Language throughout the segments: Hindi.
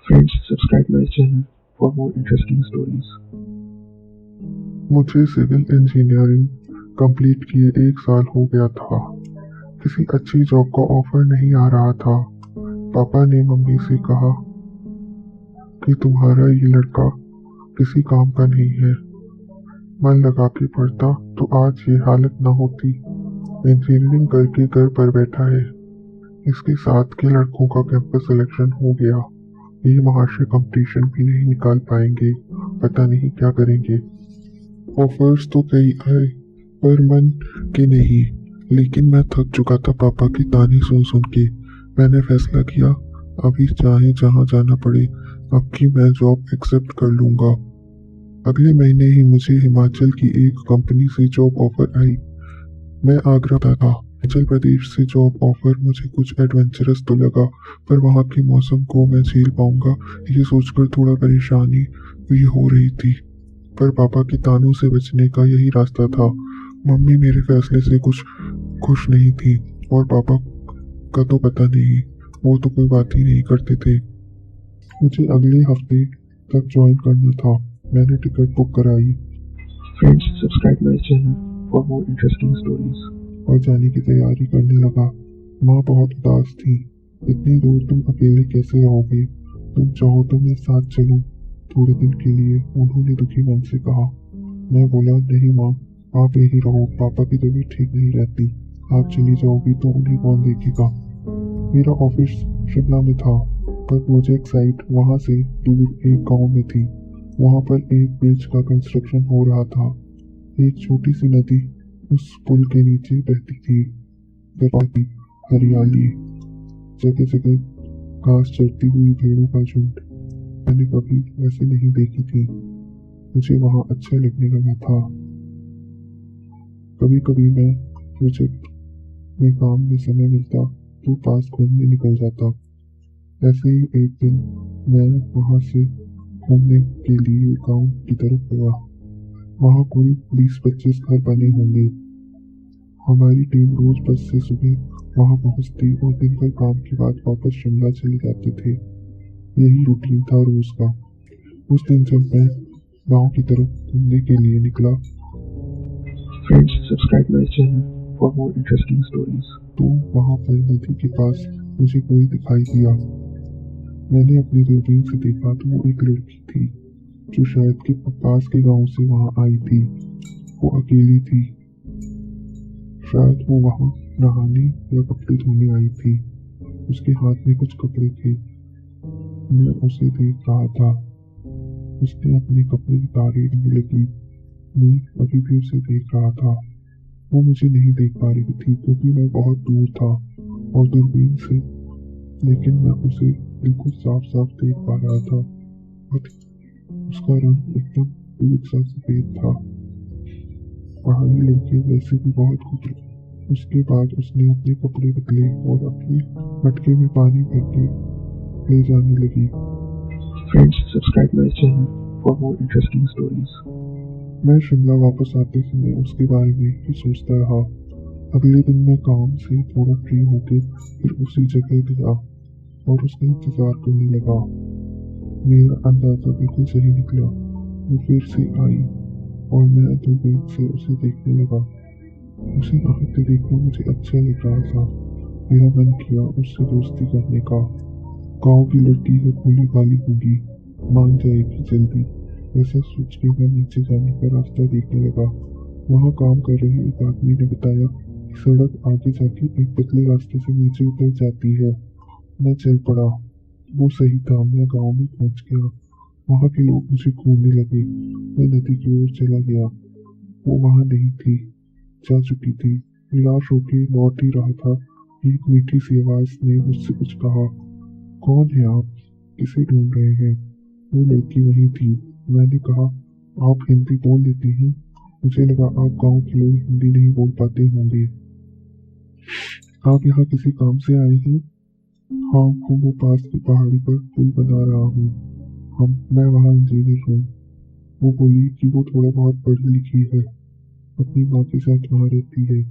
Friends, subscribe my channel for more interesting stories. मुझे सिविल इंजीनियरिंग कंप्लीट किए 1 साल हो गया था। किसी अच्छी जॉब का ऑफर नहीं आ रहा था। पापा ने मम्मी से कहा कि तुम्हारा ये लड़का किसी काम का नहीं है। मन लगा के पढ़ता तो आज ये हालत न होती। इंजीनियरिंग करके घर पर बैठा है। इसके साथ के लड़कों का कैंपस सिलेक्शन हो गया। ये वहां से कंपटीशन भी नहीं निकाल पाएंगे। पता नहीं क्या करेंगे। ऑफर्स तो कई आए पर मन के नहीं। लेकिन मैं थक चुका था पापा की ताने सुन सुन के। मैंने फैसला किया अभी चाहे जहां जाना पड़े अब की मैं जॉब एक्सेप्ट कर लूंगा। अगले महीने ही मुझे हिमाचल की एक कंपनी से जॉब ऑफर आई। मैं आगरा था। हिमाचल प्रदेश से जॉब ऑफर मुझे कुछ एडवेंचरस तो लगा पर वहाँ के मौसम को मैं झेल पाऊंगा ये सोचकर थोड़ा परेशानी भी हो रही थी। पर पापा के तानों से बचने का यही रास्ता था। मम्मी मेरे फैसले से कुछ खुश नहीं थी और पापा का तो पता नहीं, वो तो कोई बात ही नहीं करते थे। मुझे अगले हफ्ते तक ज्वाइन करना था। मैंने टिकट बुक कराई Friends, subscribe my channel for more interesting stories. और जाने की तैयारी करने लगा। माँ बहुत उदास थी। इतनी दूर तुम अकेले कैसे रहोगे? तुम चाहो तो मैं साथ चलूं थोड़े दिन के लिए, उन्होंने दुखी मन से कहा। मैं बोला नहीं माँ, आप यही रहो, पापा की तबीयत ठीक नहीं रहती। आप चली जाओगी तो उन्हें कौन देखेगा? मेरा ऑफिस शिमला में था पर प्रोजेक्ट साइट वहां से दूर एक गांव में थी। वहां पर एक ब्रिज का कंस्ट्रक्शन हो रहा था। एक छोटी सी नदी उस पुल के नीचे बहती थी। बर्फी, हरियाली, जगह जगह घास चरती हुई भेड़ों का झुंड। मैंने कभी ऐसे नहीं देखी थी। मुझे वहां अच्छा लगने लगा था। कभी कभी मैं प्रोजेक्ट में काम में समय मिलता तो पास घूमने निकल जाता। ऐसे ही एक दिन मैं वहां से घूमने के लिए गांव की तरफ गया। वहां कोई 20-25 घर बने होंगे। हमारी टीम रोज बस से सुबह वहां पहुंचती और दिन भर काम के बाद वापस शिमला चले जाते थे। यही रूटीन था रोज का। उस दिन जब मैं गांव की तरफ घूमने के लिए निकला Friends, subscribe my channel for more interesting stories. तो वहां पर नदी के पास मुझे कोई दिखाई दिया। मैंने अपनी दूरबीन से देखा तो वो एक लड़की थी जो शायद के पास के गांव से वहां आई थी। वो अकेली थी। शायद वो वहां नहाने या कपड़े धोने आई थी। उसके हाथ में कुछ कपड़े थे। मैं उसे देख रहा था। उसने अपने कपड़े उतारने लगी। मैं अभी भी उसे देख रहा था। वो मुझे नहीं देख पा रही थी क्योंकि मैं बहुत दूर था और दूरबीन से, लेकिन मैं उसे बिल्कुल साफ साफ देख पा रहा था और उसका रंग एकदम दूध सा सफेद था। पहाड़ी लड़के वैसे भी बहुत खूबसूरत। उसके बाद उसने अपने कपड़े बदले और अपने मटके में पानी भर के ले जाने लगी। Friends, subscribe my channel for more interesting stories. मैं शिमला वापस आते समय उसके बारे में ही सोचता रहा। अगले दिन मैं काम से थोड़ा फ्री होके फिर उसी जगह गया और उसका इंतजार करने लगा। मेरा अंदाजा बिल्कुल सही निकला। वो फिर से आई और मैं दूरबीन से उसे देखने लगा। उसे आते देखना मुझे अच्छा लग रहा था। मेरा मन किया उससे दोस्ती करने का। गांव की लड़की है, भोली भाली होगी, मान जाएगी जल्दी। ऐसा सोच के मैं नीचे जाने का रास्ता देखने लगा। वहाँ काम कर रहे एक आदमी ने बताया कि सड़क आगे जाके एक पतले रास्ते से नीचे उतर जाती है। मैं चल पड़ा। वो सही था, मैं गांव में पहुंच गया। वहाँ के लोग मुझे घूरने लगे। मैं नदी की ओर चला गया। वो वहाँ नहीं थी, जा चुकी थी। निराश होके लौट ही रहा था। एक मीठी सी आवाज ने मुझसे कुछ कहा। कौन है आप? किसे ढूंढ रहे हैं? वो लड़की वही थी। मैंने कहा आप हिंदी बोल लेती हैं? मुझे लगा आप गांव के लोग हिंदी नहीं बोल पाते होंगे। आप यहाँ किसी काम से आए हैं? हाँ, वो पास की पहाड़ी पर पुल बना रहा हूँ। मैं वहाँ इंजीनियर हूँ। वो बोली कि वो थोड़ा बहुत पढ़ी लिखी है, अपनी माँ के साथ वहाँ रहती है।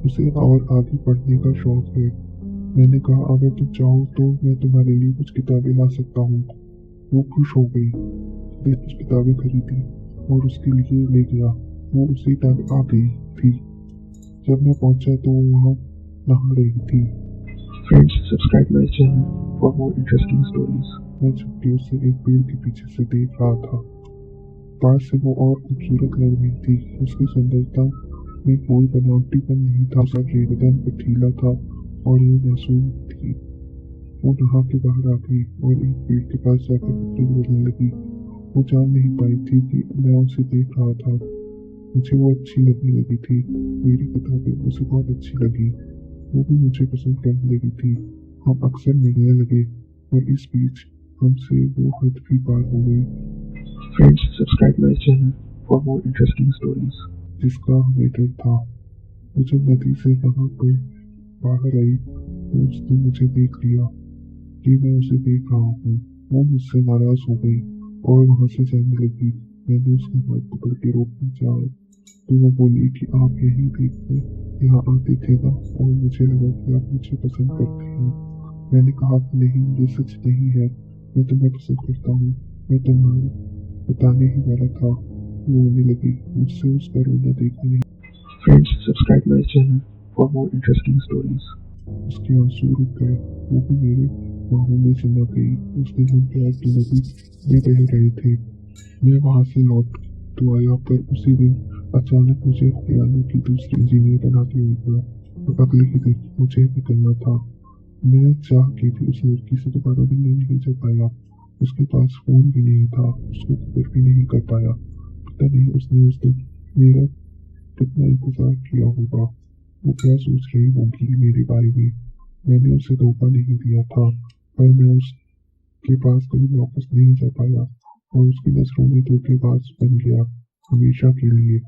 उसे और आगे पढ़ने का शौक है। मैंने कहा अगर तुम चाहो तो मैं तुम्हारे लिए कुछ किताबें ला सकता हूँ। वो खुश हो गई। उसने कुछ किताबें खरीदी और उसके लिए ले गया। वो उसी टाइम आ गई थी। जब मैं पहुंचा तो वो वहाँ नहा रही थी। Friends, subscribe my channel for more interesting stories. मैं छुट्टियों से एक पेड़ के पीछे से देख रहा था। पास से वो और खूबसूरत लग रही थी। उसकी सुंदरता में कोई बनावटीपन नहीं था। उसका बदन पथरीला था और वो मासूम थी। वो नहा के बाहर आ गई और एक पेड़ के पास जाकर कपड़े बदलने लगी। वो जान नहीं पाई थी कि मैं उसे देख रहा था। मुझे वो अच्छी लगने लगी थी। मेरी किताबें उसे बहुत अच्छी लगी। वो भी मुझे पसंद करने लगी थी। हम अक्सर मिलने लगे और इस बीच हमसे वो हद भी पार हो गई Friends, subscribe my channel for more interesting stories. जिसका हमें डर था। वो जब नदी से यहाँ पर बाहर आई तो उसने मुझे देख लिया कि मैं उसे देख रहा हूँ। वो मुझसे नाराज हो गई और वहाँ से जाने लगी। मैंने उसका हाथ पकड़ के रोकना चाहा तो वो बोली कि आप यहीं देखकर यहाँ आते थे ना और मुझे लगा कि आप मुझे पसंद करते हैं। मैंने कहा कि नहीं, ये सच नहीं है। मैं तुम्हें पसंद करता हूँ। मैं तुम्हें बताने ही वाला था। वो रोने लगी। मुझसे उसका रोना देखा नहीं। Friends, subscribe my channel for more interesting stories. उसके आंसू रुक गए। वो भी मेरे बाहों में समा गई। उसके हम प्यार की नदी में बह रहे थे। मैं वहां से लौट तो आया पर उसी दिन अचानक मुझे हरियाणा की दूसरी इंजीनियर बना दिया गया और अगले ही दिन मुझे निकलना था। मैं चाह के भी उस लड़की से दोबारा मिलने नहीं जा पाया। उसके पास फोन भी नहीं था। उसको खबर भी नहीं कर पाया। पता नहीं उसने उस दिन मेरा कितना इंतजार किया होगा। वो क्या सोच रही होगी मेरे बारे में। मैंने उसे धोखा नहीं दिया था पर मैं उसके पास कभी वापस नहीं जा पाया और उसकी नजरों में धोखेबाज बन गया हमेशा के लिए।